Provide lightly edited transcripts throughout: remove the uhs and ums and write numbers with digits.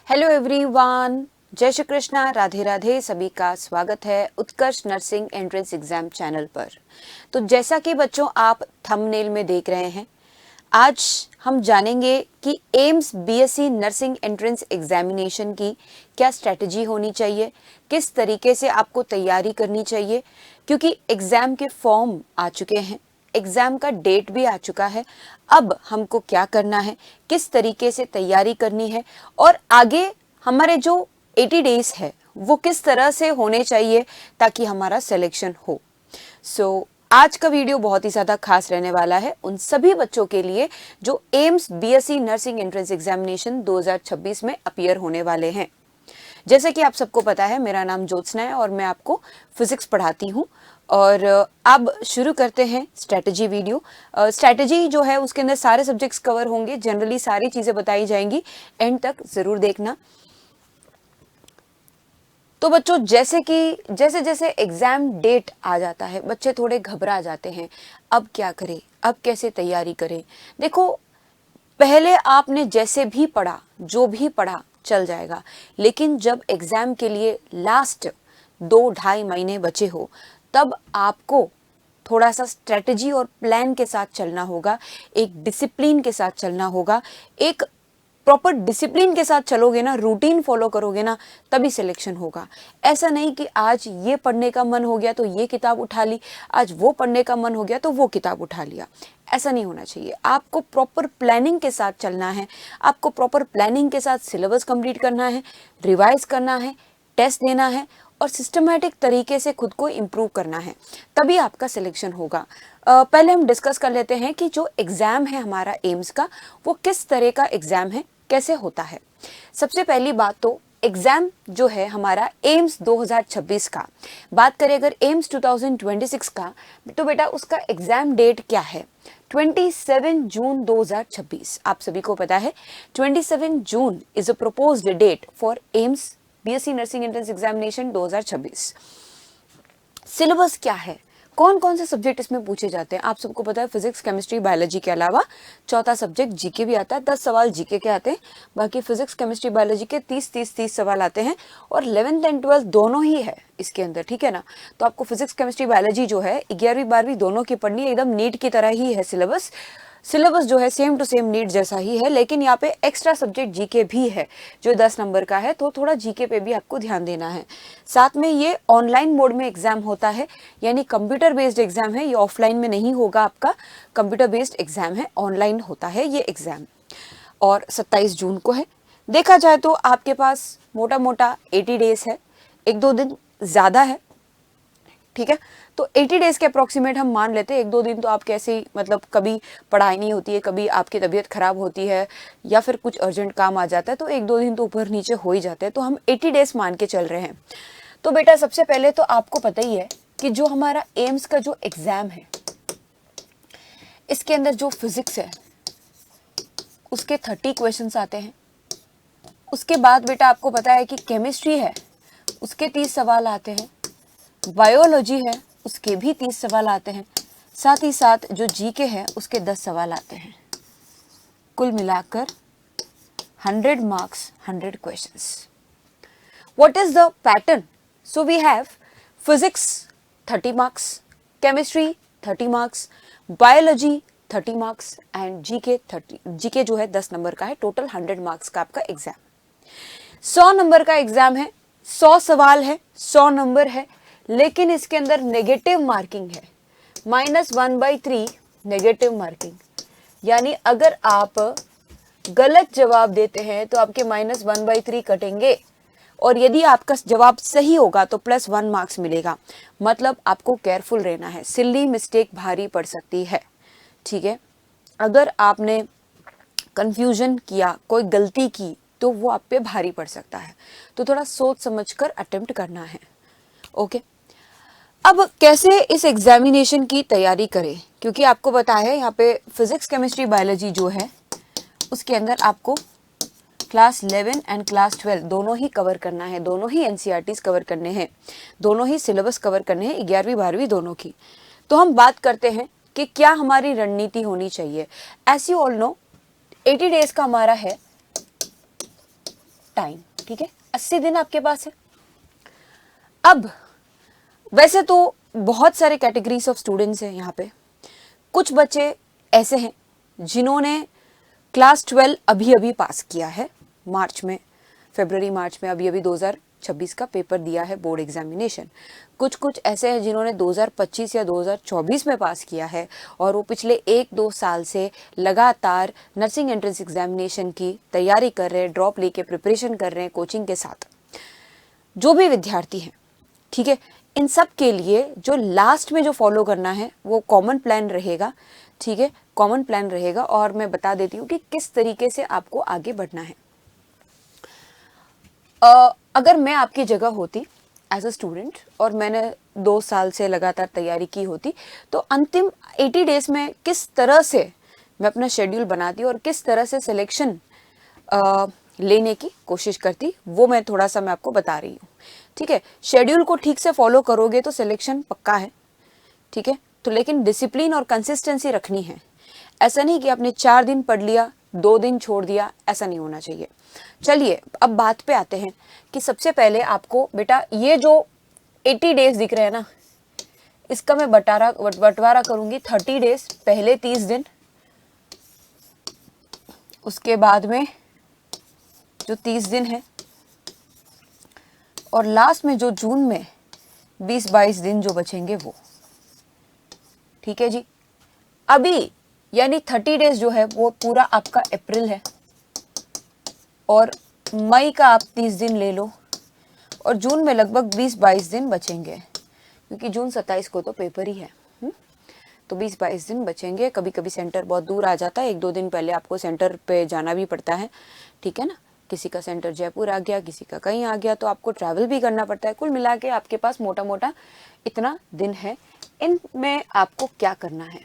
Hello everyone, जय श्री कृष्णा, राधे राधे। सभी का स्वागत है उत्कर्ष नर्सिंग एंट्रेंस एग्जाम चैनल पर। तो जैसा कि बच्चों आप थंबनेल में देख रहे हैं, आज हम जानेंगे कि AIIMS BSc nursing entrance examination की क्या स्ट्रेटजी होनी चाहिए, किस तरीके से आपको तैयारी करनी चाहिए, क्योंकि एग्जाम के फॉर्म आ चुके हैं, एग्जाम का डेट भी आ चुका है। अब हमको क्या करना है, किस तरीके से तैयारी करनी है और आगे हमारे जो 80 डेज है वो किस तरह से होने चाहिए ताकि हमारा सिलेक्शन हो। आज का वीडियो बहुत ही ज़्यादा खास रहने वाला है उन सभी बच्चों के लिए जो AIIMS BSc nursing entrance examination 2026 में अपीयर होने वाले हैं। जैसे कि आप सबको पता है, मेरा नाम ज्योत्सना है और मैं आपको फिजिक्स पढ़ाती हूँ। और अब शुरू करते हैं स्ट्रेटजी वीडियो। स्ट्रेटजी जो है उसके अंदर सारे सब्जेक्ट्स कवर होंगे, जनरली सारी चीज़ें बताई जाएंगी, एंड तक ज़रूर देखना। तो बच्चों, जैसे जैसे एग्जाम डेट आ जाता है बच्चे थोड़े घबरा जाते हैं। अब क्या करें, अब कैसे तैयारी करें। देखो, पहले आपने जैसे भी पढ़ा, जो भी पढ़ा चल जाएगा, लेकिन जब एग्जाम के लिए लास्ट 2-2.5 महीने बचे हो तब आपको थोड़ा सा स्ट्रेटजी और प्लान के साथ चलना होगा, एक डिसिप्लिन के साथ चलना होगा। एक प्रॉपर डिसिप्लिन के साथ चलोगे ना, रूटीन फॉलो करोगे ना, तभी सिलेक्शन होगा। ऐसा नहीं कि आज ये पढ़ने का मन हो गया तो ये किताब उठा ली, आज वो पढ़ने का मन हो गया तो वो किताब उठा लिया। ऐसा नहीं होना चाहिए। आपको प्रॉपर प्लानिंग के साथ चलना है, आपको प्रॉपर प्लानिंग के साथ सिलेबस कंप्लीट करना है, रिवाइज करना है, टेस्ट देना है और सिस्टमैटिक तरीके से खुद को इम्प्रूव करना है, तभी आपका सिलेक्शन होगा। पहले हम डिस्कस कर लेते हैं कि जो एग्ज़ाम है हमारा एम्स का, वो किस तरह का एग्ज़ाम है, कैसे होता है। सबसे पहली बात तो एग्ज़ाम जो है हमारा एम्स 2026 का, बात करें अगर एम्स 2026 का, तो बेटा उसका एग्ज़ाम डेट क्या है, 27 जून 2026। आप सभी को पता है 27 June is a proposed date for AIIMS BSc nursing entrance examination 2026। Syllabus क्या है, कौन कौन से सब्जेक्ट इसमें पूछे जाते हैं, आप सबको पता है फिजिक्स, केमिस्ट्री, बायोलॉजी के अलावा चौथा सब्जेक्ट जीके भी आता है। 10 सवाल जीके के आते हैं, बाकी फिजिक्स, केमिस्ट्री, बायोलॉजी के 30 सवाल आते हैं। और 11th एंड 12th दोनों ही है इसके अंदर, ठीक है ना। तो आपको फिजिक्स, केमिस्ट्री, बायोलॉजी जो है 11वीं 12वीं दोनों की पढ़नी है। एकदम नीट की तरह ही है सिलेबस जो है सेम टू सेम नीट जैसा ही है, लेकिन यहाँ पे एक्स्ट्रा सब्जेक्ट जीके भी है जो 10 नंबर का है, तो थोड़ा जीके पे भी आपको ध्यान देना है। साथ में ये ऑनलाइन मोड में एग्जाम होता है, यानी कंप्यूटर बेस्ड एग्जाम है, ये ऑफलाइन में नहीं होगा आपका, कंप्यूटर बेस्ड एग्जाम है, ऑनलाइन होता है ये एग्जाम। और 27 जून को है। देखा जाए तो आपके पास मोटा मोटा 80 डेज है, 1-2 दिन ज़्यादा है, ठीक है। तो 80 डेज के अप्रोक्सीमेट हम मान लेते हैं। 1-2 दिन तो आप कैसे ही, मतलब कभी पढ़ाई नहीं होती है, कभी आपकी तबीयत खराब होती है या फिर कुछ अर्जेंट काम आ जाता है, तो 1-2 दिन तो ऊपर नीचे हो ही जाते हैं, तो हम 80 डेज मान के चल रहे हैं। तो बेटा सबसे पहले तो आपको पता ही है कि जो हमारा एम्स का जो एग्जाम है, इसके अंदर जो फिजिक्स है उसके 30 क्वेश्चंस आते हैं। उसके बाद बेटा आपको पता है कि केमिस्ट्री है, उसके 30 सवाल आते हैं। बायोलॉजी है, उसके भी 30 सवाल आते हैं। साथ ही साथ जो जीके है उसके 10 सवाल आते हैं। कुल मिलाकर 100 marks, 100 questions. What is the pattern? So we have physics 30 marks, chemistry 30 marks, biology 30 marks and GK जो है 10 नंबर का है। टोटल 100 मार्क्स का आपका एग्जाम। 100 नंबर का एग्जाम है, 100 सवाल है, 100 नंबर है, लेकिन इसके अंदर नेगेटिव मार्किंग है, -1/3 नेगेटिव मार्किंग। यानी अगर आप गलत जवाब देते हैं तो आपके -1/3 कटेंगे, और यदि आपका जवाब सही होगा तो +1 मार्क्स मिलेगा। मतलब आपको केयरफुल रहना है, सिली मिस्टेक भारी पड़ सकती है, ठीक है। अगर आपने कंफ्यूजन किया, कोई गलती की, तो वो आप पे भारी पड़ सकता है, तो थोड़ा सोच समझकर अटेम्प्ट करना है, ओके। अब कैसे इस एग्जामिनेशन की तैयारी करें, क्योंकि आपको पता है यहाँ पे फिजिक्स, केमिस्ट्री, बायोलॉजी जो है उसके अंदर आपको क्लास 11 एंड क्लास 12 दोनों ही कवर करना है, दोनों ही एनसीईआरटीज कवर करने हैं, दोनों ही सिलेबस कवर करने हैं, 11वीं 12वीं दोनों की। तो हम बात करते हैं कि क्या हमारी रणनीति होनी चाहिए। As you all know 80 days का हमारा है टाइम, ठीक है, 80 दिन आपके पास है। अब वैसे तो बहुत सारे कैटेगरीज ऑफ स्टूडेंट्स हैं यहाँ पे। कुछ बच्चे ऐसे हैं जिन्होंने क्लास 12 अभी अभी पास किया है, मार्च में, फरवरी मार्च में अभी अभी 2026 का पेपर दिया है बोर्ड एग्जामिनेशन। कुछ ऐसे हैं जिन्होंने 2025 या 2024 में पास किया है और वो पिछले 1-2 साल से लगातार नर्सिंग एंट्रेंस एग्जामिनेशन की तैयारी कर रहे हैं, ड्रॉप लेके प्रिपरेशन कर रहे हैं कोचिंग के साथ। जो भी विद्यार्थी हैं, ठीक है, इन सब के लिए जो लास्ट में जो फॉलो करना है वो कॉमन प्लान रहेगा, ठीक है, कॉमन प्लान रहेगा। और मैं बता देती हूँ कि किस तरीके से आपको आगे बढ़ना है। अगर मैं आपकी जगह होती एज अ स्टूडेंट और मैंने 2 साल से लगातार तैयारी की होती, तो अंतिम 80 डेज में किस तरह से मैं अपना शेड्यूल बनाती और किस तरह से सिलेक्शन लेने की कोशिश करती, वो मैं थोड़ा सा मैं आपको बता रही हूँ, ठीक है। शेड्यूल को ठीक से फॉलो करोगे तो सिलेक्शन पक्का है, ठीक है। तो लेकिन डिसिप्लिन और कंसिस्टेंसी रखनी है। ऐसा नहीं कि आपने 4 दिन पढ़ लिया, 2 दिन छोड़ दिया, ऐसा नहीं होना चाहिए। चलिए अब बात पे आते हैं कि सबसे पहले आपको बेटा ये जो 80 डेज दिख रहे हैं ना, इसका मैं बंटवारा करूंगी 30 डेज, पहले 30 दिन, उसके बाद में जो 30 दिन है, और लास्ट में जो जून में 20-22 दिन जो बचेंगे वो, ठीक है जी। अभी यानी 30 डेज जो है वो पूरा आपका अप्रैल है, और मई का आप 30 दिन ले लो, और जून में लगभग 20-22 दिन बचेंगे, क्योंकि जून 27 को तो पेपर ही है। तो 20-22 दिन बचेंगे। कभी कभी सेंटर बहुत दूर आ जाता है, 1-2 दिन पहले आपको सेंटर पे जाना भी पड़ता है, ठीक है ना। किसी का सेंटर जयपुर आ गया, किसी का कहीं आ गया, तो आपको ट्रैवल भी करना पड़ता है। कुल मिला के आपके पास मोटा मोटा इतना दिन है। इनमें आपको क्या करना है,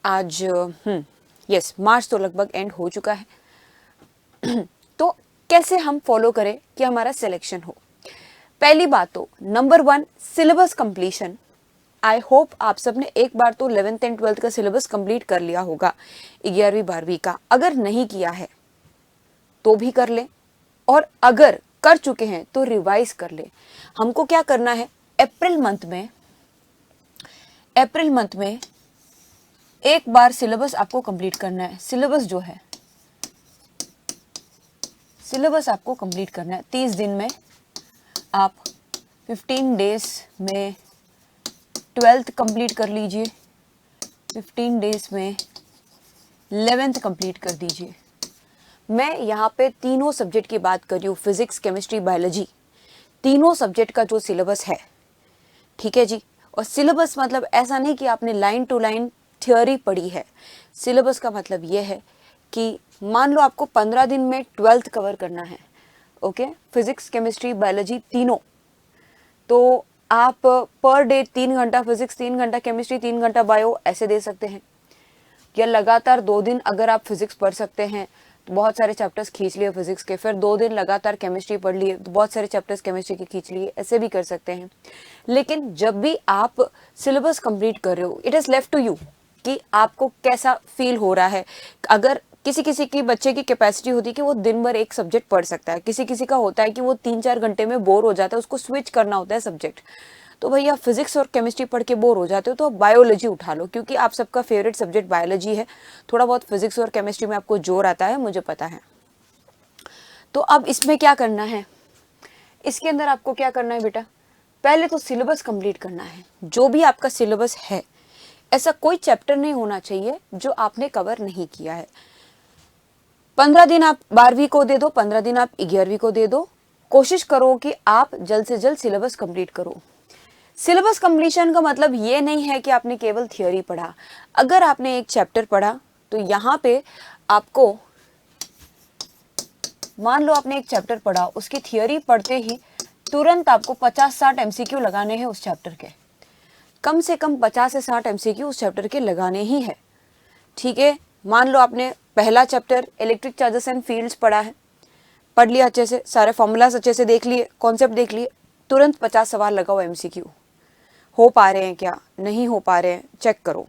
आज यस मार्च तो लगभग एंड हो चुका है तो कैसे हम फॉलो करें कि हमारा सिलेक्शन हो। पहली बात तो number 1 syllabus completion. I hope आप सबने एक बार तो 11th एंड 12th का सिलेबस कंप्लीट कर लिया होगा, 11वीं 12वीं का। अगर नहीं किया है तो भी कर ले, और अगर कर चुके हैं तो रिवाइज कर ले। हमको क्या करना है, अप्रैल मंथ में एक बार सिलेबस आपको कंप्लीट करना है। सिलेबस आपको कंप्लीट करना है 30 दिन में। आप 15 डेज में 12th कंप्लीट कर लीजिए, 15 डेज में 11th कंप्लीट कर दीजिए। मैं यहाँ पे तीनों सब्जेक्ट की बात कर रही हूँ, फिजिक्स, केमिस्ट्री, बायोलॉजी, तीनों सब्जेक्ट का जो सिलेबस है, ठीक है जी। और सिलेबस मतलब ऐसा नहीं कि आपने लाइन टू लाइन थ्योरी पढ़ी है। सिलेबस का मतलब ये है कि मान लो आपको 15 दिन में 12th कवर करना है, ओके, फिजिक्स, केमिस्ट्री, बायोलॉजी तीनों, तो आप पर डे 3 घंटा फिजिक्स, 3 घंटा केमिस्ट्री, 3 घंटा बायो ऐसे दे सकते हैं। या लगातार 2 दिन अगर आप फिजिक्स पढ़ सकते हैं तो बहुत सारे चैप्टर्स खींच लिए फिजिक्स के, फिर 2 दिन लगातार केमिस्ट्री पढ़ लिए तो बहुत सारे चैप्टर्स केमिस्ट्री के खींच लिए, ऐसे भी कर सकते हैं। लेकिन जब भी आप सिलेबस कंप्लीट कर रहे हो, it is left to you कि आपको कैसा फील हो रहा है। अगर किसी किसी की बच्चे की कैपेसिटी होती है कि वो दिन भर एक सब्जेक्ट पढ़ सकता है, किसी किसी का होता है कि वो 3-4 घंटे में बोर हो जाता है, उसको स्विच करना होता है सब्जेक्ट। तो भैया फिजिक्स और केमिस्ट्री पढ़ के बोर हो जाते हो तो बायोलॉजी उठा लो, क्योंकि आप सबका फेवरेट सब्जेक्ट बायोलॉजी है। थोड़ा बहुत फिजिक्स और केमिस्ट्री में आपको जोर आता है, मुझे पता है। तो अब इसमें क्या करना है, इसके अंदर आपको क्या करना है बेटा, पहले तो सिलेबस कंप्लीट करना है। जो भी आपका सिलेबस है, ऐसा कोई चैप्टर नहीं होना चाहिए जो आपने कवर नहीं किया है। 15 दिन आप 12वीं को दे दो, 15 दिन आप 11वीं को दे दो। कोशिश करो कि आप जल्द से जल्द सिलेबस कंप्लीट करो। सिलेबस कंप्लीशन का मतलब ये नहीं है कि आपने केवल थियोरी पढ़ा। अगर आपने एक चैप्टर पढ़ा तो यहाँ पे आपको, मान लो आपने एक चैप्टर पढ़ा, उसकी थियोरी पढ़ते ही तुरंत आपको 50-60 एमसीक्यू लगाने हैं उस चैप्टर के। कम से कम 50 से 60 एमसीक्यू उस चैप्टर के लगाने ही है, ठीक है। मान लो आपने पहला chapter electric charges and fields पढ़ा है, पढ़ लिया अच्छे से, सारे फॉर्मूलाज अच्छे से देख लिए, कॉन्सेप्ट देख लिए, तुरंत 50 सवाल लगाओ एमसीक्यू। हो पा रहे हैं क्या, नहीं हो पा रहे हैं, चेक करो।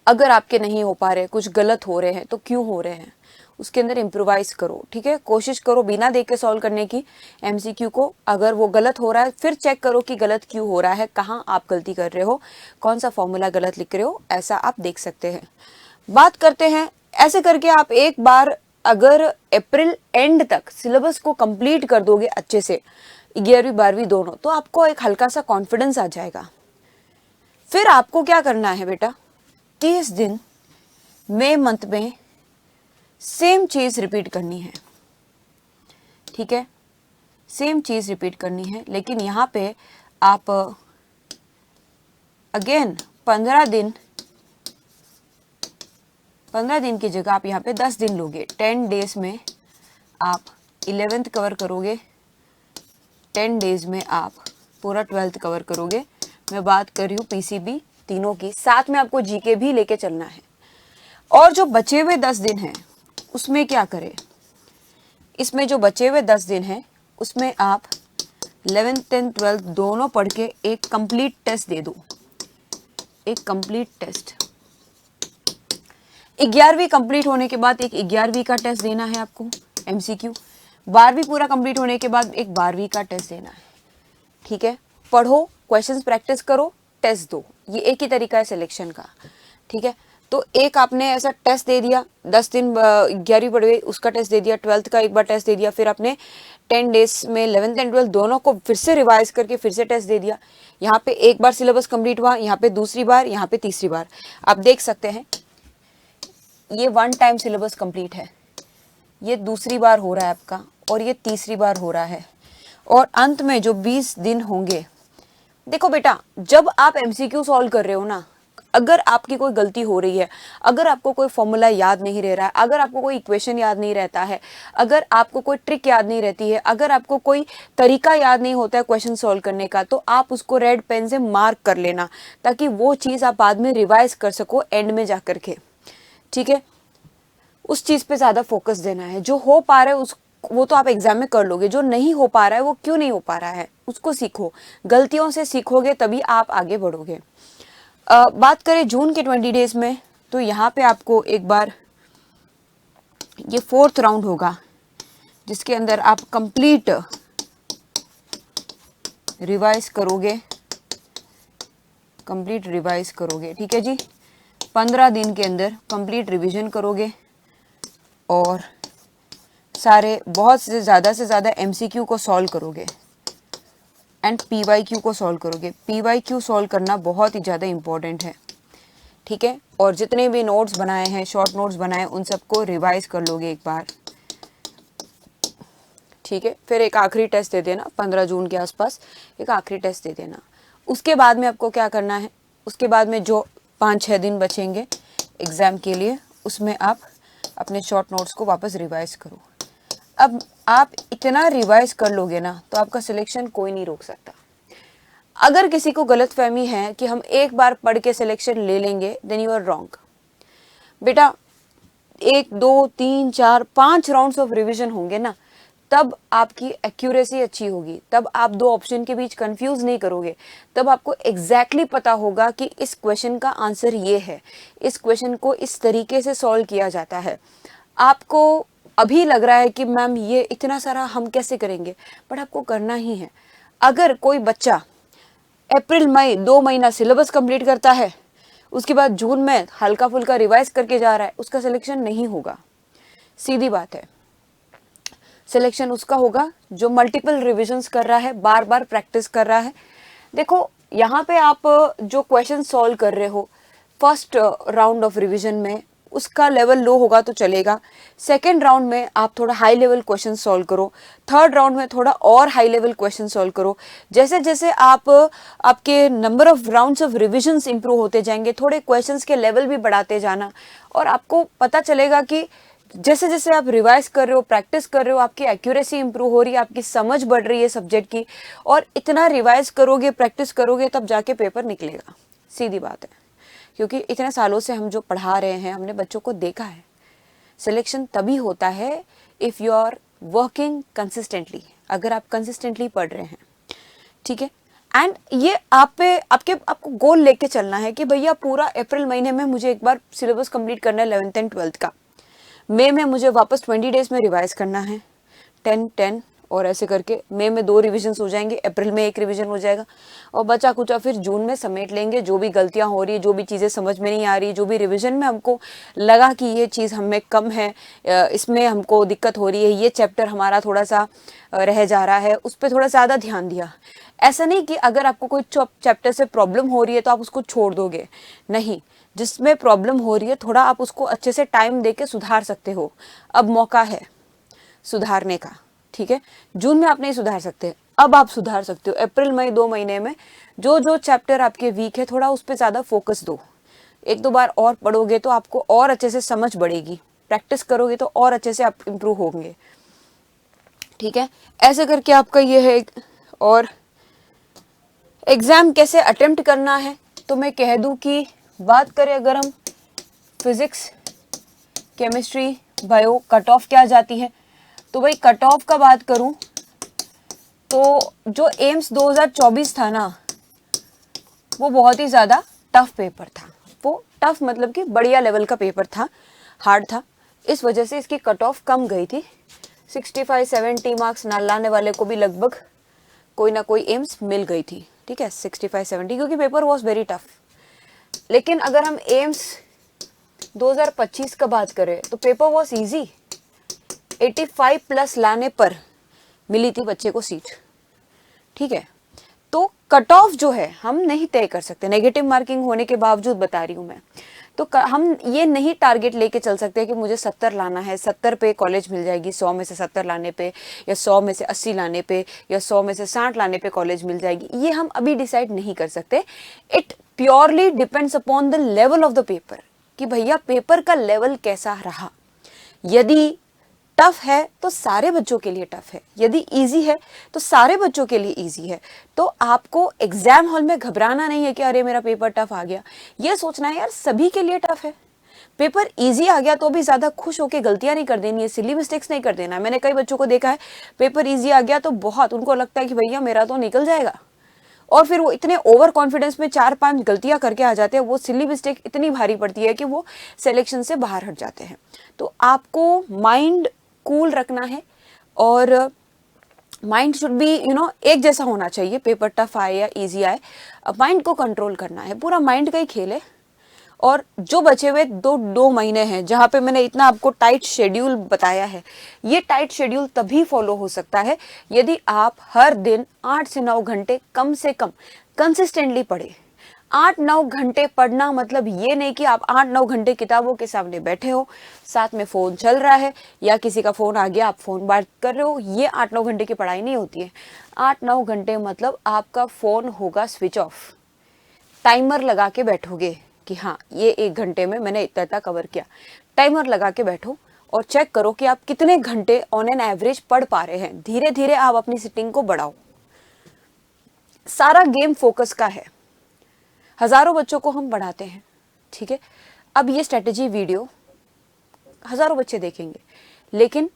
अगर आपके नहीं हो पा रहे, कुछ गलत हो रहे हैं तो क्यों हो रहे हैं, उसके अंदर इम्प्रोवाइज करो, ठीक है। कोशिश करो बिना देख के सॉल्व करने की एमसीक्यू को। अगर वो गलत हो रहा है फिर चेक करो कि गलत क्यों हो रहा है, कहाँ आप गलती कर रहे हो, कौन सा फॉर्मूला गलत लिख रहे हो, ऐसा आप देख सकते हैं। बात करते हैं, ऐसे करके आप एक बार अगर अप्रैल एंड तक सिलेबस को कंप्लीट कर दोगे अच्छे से, 11वीं 12वीं दोनों, तो आपको एक हल्का सा कॉन्फिडेंस आ जाएगा। फिर आपको क्या करना है बेटा, 30 दिन मई मंथ में सेम चीज रिपीट करनी है, ठीक है। सेम चीज रिपीट करनी है, लेकिन यहाँ पे आप अगेन 15 दिन की जगह आप यहाँ पे 10 दिन लोगे। 10 डेज में आप 11th कवर करोगे, 10 डेज में आप पूरा 12th कवर करोगे। मैं बात कर रही हूँ पीसीबी तीनों की, साथ में आपको जीके भी लेके चलना है। और जो बचे हुए 10 दिन हैं उसमें क्या करें, इसमें जो बचे हुए 10 दिन हैं उसमें आप 11th एंड 12th दोनों पढ़ के एक कंप्लीट टेस्ट दे दो, एक कंप्लीट टेस्ट। 11वीं कंप्लीट होने के बाद एक 11वीं का टेस्ट देना है आपको एमसीक्यू। 12वीं पूरा कंप्लीट होने के बाद एक 12वीं का टेस्ट देना है, ठीक है। पढ़ो, क्वेश्चंस प्रैक्टिस करो, टेस्ट दो, ये एक ही तरीका है सिलेक्शन का, ठीक है। तो एक आपने ऐसा टेस्ट दे दिया, 10 दिन 11वीं पढ़ गई उसका टेस्ट दे दिया, 12th का एक बार टेस्ट दे दिया, फिर आपने 10 डेज में 11th एंड 12th दोनों को फिर से रिवाइज करके फिर से टेस्ट दे दिया। यहाँ पे एक बार सिलेबस कंप्लीट हुआ, यहाँ पे दूसरी बार, यहाँ पे तीसरी बार। आप देख सकते हैं ये 1 टाइम सिलेबस कंप्लीट है, ये दूसरी बार हो रहा है आपका, और ये तीसरी बार हो रहा है। और अंत में जो 20 दिन होंगे, देखो बेटा जब आप एमसीक्यू सॉल्व कर रहे हो ना, अगर आपकी कोई गलती हो रही है, अगर आपको कोई फॉर्मूला याद नहीं रह रहा है, अगर आपको कोई इक्वेशन याद नहीं रहता है, अगर आपको कोई ट्रिक याद नहीं रहती है, अगर आपको कोई तरीका याद नहीं होता है क्वेश्चन सॉल्व करने का, तो आप उसको रेड पेन से मार्क कर लेना, ताकि वो चीज़ आप बाद में रिवाइज कर सको एंड में जा करके, ठीक है। उस चीज़ पे ज़्यादा फोकस देना है। जो हो पा रहा है वो तो आप एग्जाम में कर लोगे, जो नहीं हो पा रहा है वो क्यों नहीं हो पा रहा है उसको सीखो, गलतियों से सीखोगे तभी आप आगे बढ़ोगे। बात करें जून के 20 डेज में, तो यहाँ पे आपको एक बार ये 4th राउंड होगा जिसके अंदर आप कंप्लीट रिवाइज करोगे, ठीक है जी। 15 दिन के अंदर कंप्लीट रिवीजन करोगे और बहुत से ज़्यादा एमसीक्यू को सॉल्व करोगे एंड पीवाईक्यू को सॉल्व करोगे। पीवाईक्यू सॉल्व करना बहुत ही ज़्यादा इम्पोर्टेंट है, ठीक है। और जितने भी नोट्स बनाए हैं, शॉर्ट नोट्स बनाए, उन सबको रिवाइज कर लोगे एक बार, ठीक है। फिर एक आखिरी टेस्ट दे देना 15 जून के आसपास, एक आखिरी टेस्ट दे देना। उसके बाद में आपको क्या करना है, उसके बाद में जो 5-6 दिन बचेंगे एग्ज़ाम के लिए, उसमें आप अपने शॉर्ट नोट्स को वापस रिवाइज करो। अब आप इतना रिवाइज कर लोगे ना तो आपका सिलेक्शन कोई नहीं रोक सकता। अगर किसी को गलतफहमी है कि हम एक बार पढ़ के सिलेक्शन ले लेंगे, देन यू आर रॉन्ग बेटा। 1 2 3 4 5 राउंड्स ऑफ रिवीजन होंगे ना, तब आपकी एक्यूरेसी अच्छी होगी, तब आप 2 ऑप्शन के बीच कंफ्यूज नहीं करोगे, तब आपको एग्जैक्टली पता होगा कि इस क्वेश्चन का आंसर ये है, इस क्वेश्चन को इस तरीके से सॉल्व किया जाता है। आपको अभी लग रहा है कि मैम ये इतना सारा हम कैसे करेंगे, बट आपको करना ही है। अगर कोई बच्चा अप्रैल मई 2 महीना सिलेबस कंप्लीट करता है, उसके बाद जून में हल्का फुल्का रिवाइज करके जा रहा है, उसका सिलेक्शन नहीं होगा, सीधी बात है। सिलेक्शन उसका होगा जो मल्टीपल रिविजन्स कर रहा है, बार बार प्रैक्टिस कर रहा है। देखो यहाँ पे आप जो क्वेश्चन सॉल्व कर रहे हो फर्स्ट राउंड ऑफ रिवीजन में, उसका लेवल लो होगा तो चलेगा। सेकेंड राउंड में आप थोड़ा हाई लेवल क्वेश्चन सॉल्व करो, थर्ड राउंड में थोड़ा और हाई लेवल क्वेश्चन सॉल्व करो। जैसे जैसे आपके number of rounds of revisions improve होते जाएंगे, थोड़े क्वेश्चंस के लेवल भी बढ़ाते जाना, और आपको पता चलेगा कि जैसे जैसे आप रिवाइज कर रहे हो, प्रैक्टिस कर रहे हो, आपकी एक्यूरेसी इंप्रूव हो रही है, आपकी समझ बढ़ रही है सब्जेक्ट की। और इतना रिवाइज करोगे, प्रैक्टिस करोगे, तब जाके पेपर निकलेगा, सीधी बात है। क्योंकि इतने सालों से हम जो पढ़ा रहे हैं, हमने बच्चों को देखा है, सिलेक्शन तभी होता है if you are working consistently, अगर आप कंसिस्टेंटली पढ़ रहे हैं, ठीक है। एंड ये आपको गोल लेके चलना है कि भैया पूरा अप्रैल महीने में मुझे एक बार सिलेबस कंप्लीट करना है 11th एंड 12th का। मई में मुझे वापस 20 डेज में रिवाइज करना है, 10 और ऐसे करके मई में 2 रिविजन्स हो जाएंगे, अप्रैल में 1 रिवीजन हो जाएगा और बचा कुचा फिर जून में समेट लेंगे। जो भी गलतियां हो रही है, जो भी चीज़ें समझ में नहीं आ रही, जो भी रिवीजन में हमको लगा कि ये चीज़ हमें कम है, इसमें हमको दिक्कत हो रही है, ये चैप्टर हमारा थोड़ा सा रह जा रहा है, उस पर थोड़ा ज़्यादा ध्यान दिया। ऐसा नहीं कि अगर आपको कोई चैप्टर से प्रॉब्लम हो रही है तो आप उसको छोड़ दोगे, नहीं, जिसमें प्रॉब्लम हो रही है थोड़ा आप उसको अच्छे से टाइम दे के सुधार सकते हो। अब मौका है सुधारने का, ठीक है। जून में आप नहीं सुधार सकते, अब आप सुधार सकते हो। अप्रैल मई 2 महीने में जो जो चैप्टर आपके वीक है थोड़ा उस पर ज़्यादा फोकस दो। 1-2 बार और पढ़ोगे तो आपको और अच्छे से समझ बढ़ेगी, प्रैक्टिस करोगे तो और अच्छे से आप इम्प्रूव होंगे, ठीक है। ऐसे करके आपका ये है। और एग्ज़ाम कैसे अटेम्प्ट करना है तो मैं कह दूं कि बात करें अगर हम physics, chemistry, bio cut off क्या जाती है, तो भाई कट ऑफ का बात करूं तो जो एम्स 2024 था ना, वो बहुत ही ज़्यादा टफ पेपर था। वो टफ मतलब कि बढ़िया लेवल का पेपर था, हार्ड था, इस वजह से इसकी कट ऑफ कम गई थी। 65-70 मार्क्स ना लाने वाले को भी लगभग कोई ना कोई एम्स मिल गई थी, ठीक है, 65-70, क्योंकि पेपर वॉज वेरी टफ। लेकिन अगर हम एम्स 2025 का बात करें तो पेपर वॉज ईजी, 85+ लाने पर मिली थी बच्चे को सीट, ठीक है। तो कट ऑफ जो है हम नहीं तय कर सकते, नेगेटिव मार्किंग होने के बावजूद बता रही हूँ मैं, तो हम ये नहीं टारगेट लेके चल सकते कि मुझे 70 लाना है, 70 पे कॉलेज मिल जाएगी, 100 में से 70 लाने पे, या 100 में से 80 लाने पे, या 100 में से 60 लाने पे कॉलेज मिल जाएगी। ये हम अभी डिसाइड नहीं कर सकते। It purely depends upon the level of the paper, कि भैया पेपर का लेवल कैसा रहा। यदि टफ है तो सारे बच्चों के लिए टफ है, यदि इजी है तो सारे बच्चों के लिए इजी है। तो आपको एग्जाम हॉल में घबराना नहीं है कि अरे मेरा पेपर टफ आ गया, ये सोचना है यार सभी के लिए टफ है। पेपर इजी आ गया तो भी ज्यादा खुश होकर गलतियां नहीं कर देनी है, सिली मिस्टेक्स नहीं कर देना। मैंने कई बच्चों को देखा है पेपर ईजी आ गया तो बहुत उनको लगता है कि भैया मेरा तो निकल जाएगा, और फिर वो इतने ओवर कॉन्फिडेंस में 4-5 गलतियां करके आ जाते हैं, वो सिली मिस्टेक इतनी भारी पड़ती है कि वो सिलेक्शन से बाहर हट जाते हैं। तो आपको माइंड कूल रखना है और माइंड शुड बी एक जैसा होना चाहिए, पेपर टफ आए या इजी आए, माइंड को कंट्रोल करना है, पूरा माइंड का ही खेल है। और जो बचे हुए 2 महीने हैं जहां पे मैंने इतना आपको टाइट शेड्यूल बताया है, ये टाइट शेड्यूल तभी फॉलो हो सकता है यदि आप हर दिन 8 से 9 घंटे कम से कम कंसिस्टेंटली पढ़े। 8-9 घंटे पढ़ना मतलब ये नहीं कि आप 8-9 घंटे किताबों के सामने बैठे हो, साथ में फोन चल रहा है या किसी का फोन आ गया आप फोन बात कर रहे हो, ये 8-9 घंटे की पढ़ाई नहीं होती है। 8-9 घंटे मतलब आपका फोन होगा स्विच ऑफ, टाइमर लगा के बैठोगे कि हाँ ये 1 घंटे में मैंने इतना इतना कवर किया। टाइमर लगा के बैठो और चेक करो कि आप कितने घंटे ऑन एन एवरेज पढ़ पा रहे हैं। धीरे धीरे आप अपनी सिटिंग को बढ़ाओ। सारा गेम फोकस का है। हजारों बच्चों को हम पढ़ाते हैं, ठीक है। अब ये स्ट्रेटेजी वीडियो हजारों बच्चे देखेंगे, लेकिन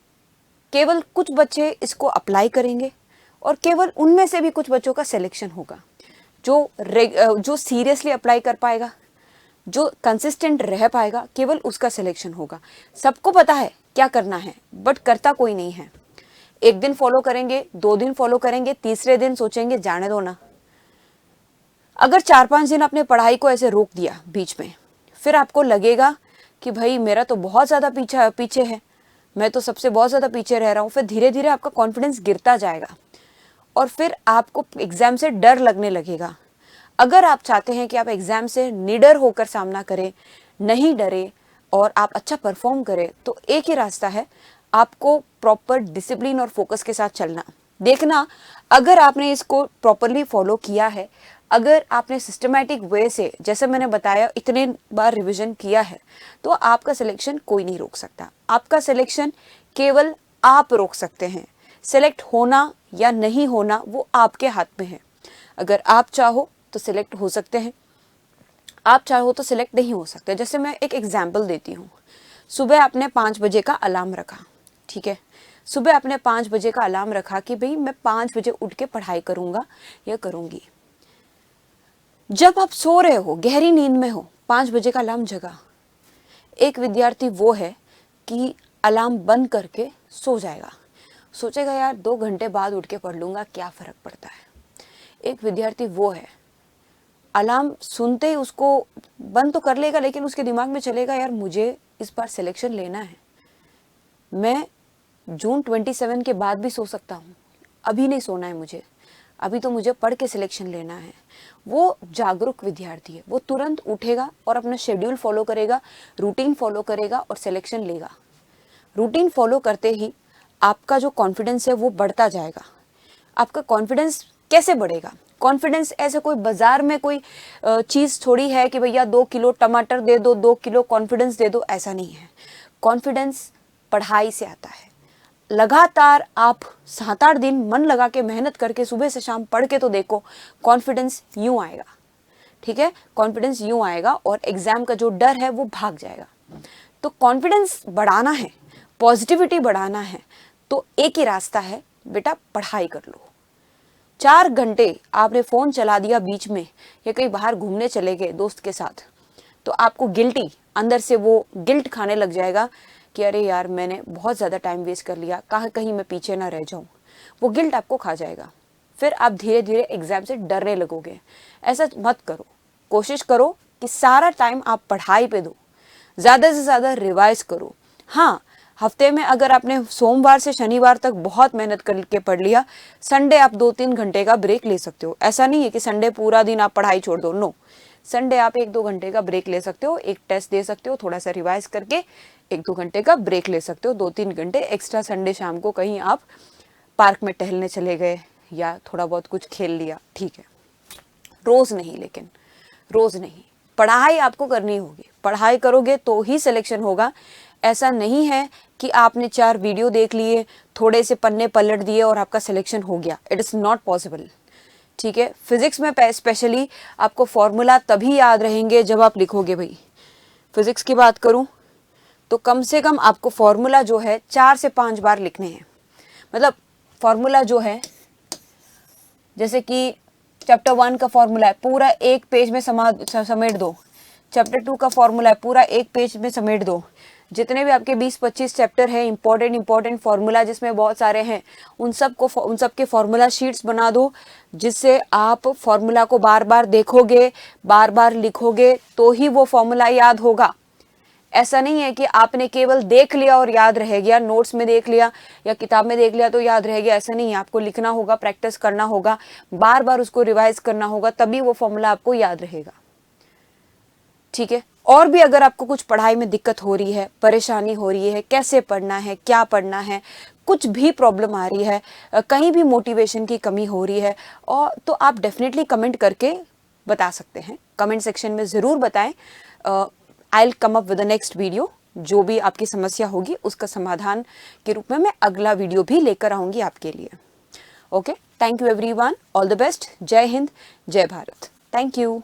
केवल कुछ बच्चे इसको अप्लाई करेंगे और केवल उनमें से भी कुछ बच्चों का सिलेक्शन होगा जो सीरियसली अप्लाई कर पाएगा, जो कंसिस्टेंट रह पाएगा, केवल उसका सिलेक्शन होगा। सबको पता है क्या करना है बट करता कोई नहीं है। 1 दिन फॉलो करेंगे, 2 दिन फॉलो करेंगे, तीसरे दिन सोचेंगे जाने दो ना। अगर 4-5 दिन आपने पढ़ाई को ऐसे रोक दिया बीच में, फिर आपको लगेगा कि भाई मेरा तो बहुत ज़्यादा पीछे है, मैं तो सबसे बहुत ज़्यादा पीछे रह रहा हूँ। फिर धीरे धीरे आपका कॉन्फिडेंस गिरता जाएगा और फिर आपको एग्ज़ाम से डर लगने लगेगा। अगर आप चाहते हैं कि आप एग्ज़ाम से निडर होकर सामना करें, नहीं डरे और आप अच्छा परफॉर्म करें, तो एक ही रास्ता है, आपको प्रॉपर डिसिप्लिन और फोकस के साथ चलना। देखना अगर आपने इसको प्रॉपरली फॉलो किया है, अगर आपने सिस्टमैटिक वे से, जैसे मैंने बताया, इतने बार रिवीजन किया है, तो आपका सिलेक्शन कोई नहीं रोक सकता। आपका सिलेक्शन केवल आप रोक सकते हैं। सिलेक्ट होना या नहीं होना वो आपके हाथ में है। अगर आप चाहो तो सिलेक्ट हो सकते हैं, आप चाहो तो सिलेक्ट नहीं हो सकते। जैसे मैं एक एग्जाम्पल देती हूँ। सुबह आपने 5 बजे का अलार्म रखा, ठीक है। सुबह आपने 5 बजे का अलार्म रखा कि भाई मैं 5 बजे उठ के पढ़ाई करूंगा या करूंगी। जब आप सो रहे हो, गहरी नींद में हो, 5 बजे का अलार्म जगा। एक विद्यार्थी वो है कि अलार्म बंद करके सो जाएगा, सोचेगा यार 2 घंटे बाद उठ के पढ़ लूँगा, क्या फ़र्क पड़ता है। एक विद्यार्थी वो है, अलार्म सुनते ही उसको बंद तो कर लेगा, लेकिन उसके दिमाग में चलेगा यार मुझे इस बार सिलेक्शन लेना है, मैं जून 27 के बाद भी सो सकता हूँ, अभी नहीं सोना है मुझे, अभी तो मुझे पढ़ के सिलेक्शन लेना है। वो जागरूक विद्यार्थी है, वो तुरंत उठेगा और अपना शेड्यूल फॉलो करेगा, रूटीन फॉलो करेगा और सिलेक्शन लेगा। रूटीन फॉलो करते ही आपका जो कॉन्फिडेंस है वो बढ़ता जाएगा। आपका कॉन्फिडेंस कैसे बढ़ेगा? कॉन्फिडेंस ऐसे कोई बाजार में कोई चीज़ थोड़ी है कि भैया 2 किलो टमाटर दे दो, 2 किलो कॉन्फिडेंस दे दो, ऐसा नहीं है। कॉन्फिडेंस पढ़ाई से आता है। लगातार आप 7-8 दिन मन लगा के मेहनत करके सुबह से शाम पढ़ के तो देखो, कॉन्फिडेंस यूं आएगा। ठीक है, कॉन्फिडेंस यूं आएगा और एग्जाम का जो डर है वो भाग जाएगा। तो कॉन्फिडेंस बढ़ाना है, पॉजिटिविटी बढ़ाना है, तो एक ही रास्ता है बेटा, पढ़ाई कर लो। 4 घंटे आपने फोन चला दिया बीच में, या कहीं बाहर घूमने चले गए दोस्त के साथ, तो आपको गिल्टी, अंदर से वो गिल्ट खाने लग जाएगा कि अरे यार मैंने बहुत ज़्यादा टाइम वेस्ट कर लिया, कहीं मैं पीछे ना रह जाऊं। वो गिल्ट आपको खा जाएगा, फिर आप धीरे धीरे एग्जाम से डरने लगोगे। ऐसा मत करो, कोशिश करो कि सारा टाइम आप पढ़ाई पे दो, ज़्यादा से ज़्यादा रिवाइज करो। हाँ, हफ्ते में अगर आपने सोमवार से शनिवार तक बहुत मेहनत करके पढ़ लिया, संडे आप 2-3 घंटे का ब्रेक ले सकते हो। ऐसा नहीं है कि संडे पूरा दिन आप पढ़ाई छोड़ दो, नो, संडे आप 1-2 घंटे का ब्रेक ले सकते हो, एक टेस्ट दे सकते हो, थोड़ा सा रिवाइज करके 1-2 घंटे का ब्रेक ले सकते हो। 2-3 घंटे एक्स्ट्रा संडे शाम को कहीं आप पार्क में टहलने चले गए या थोड़ा बहुत कुछ खेल लिया, ठीक है। रोज़ नहीं, लेकिन रोज़ नहीं, पढ़ाई आपको करनी होगी। पढ़ाई करोगे तो ही सिलेक्शन होगा। ऐसा नहीं है कि आपने 4 वीडियो देख लिए, थोड़े से पन्ने पलट दिए और आपका सिलेक्शन हो गया। It is not possible. ठीक है, फिजिक्स में स्पेशली आपको फॉर्मूला तभी याद रहेंगे जब आप लिखोगे। भाई फिजिक्स की बात करूं तो कम से कम आपको फॉर्मूला जो है 4 से 5 बार लिखने हैं। मतलब फॉर्मूला जो है, जैसे कि चैप्टर 1 का फॉर्मूला है, पूरा 1 पेज में समेट दो। चैप्टर 2 का फॉर्मूला है, पूरा 1 पेज में समेट दो। जितने भी आपके 20-25 चैप्टर है, इंपॉर्टेंट फॉर्मूला जिसमें बहुत सारे हैं, उन सब के फॉर्मूला शीट्स बना दो, जिससे आप फॉर्मूला को बार बार देखोगे, बार बार लिखोगे तो ही वो फॉर्मूला याद होगा। ऐसा नहीं है कि आपने केवल देख लिया और याद रह गया, नोट्स में देख लिया या किताब में देख लिया तो याद रह गया, ऐसा नहीं है। आपको लिखना होगा, प्रैक्टिस करना होगा, बार बार उसको रिवाइज करना होगा, तभी वो फॉर्मूला आपको याद रहेगा। ठीक है, और भी अगर आपको कुछ पढ़ाई में दिक्कत हो रही है, परेशानी हो रही है, कैसे पढ़ना है, क्या पढ़ना है, कुछ भी प्रॉब्लम आ रही है, कहीं भी मोटिवेशन की कमी हो रही है, और तो आप डेफिनेटली कमेंट करके बता सकते हैं। कमेंट सेक्शन में ज़रूर बताएं। I will come up with the next video. जो भी आपकी समस्या होगी उसका समाधान के रूप में मैं अगला वीडियो भी लेकर आऊँगी आपके लिए। Okay, thank you everyone, all the best. जय हिंद, जय भारत। Thank you.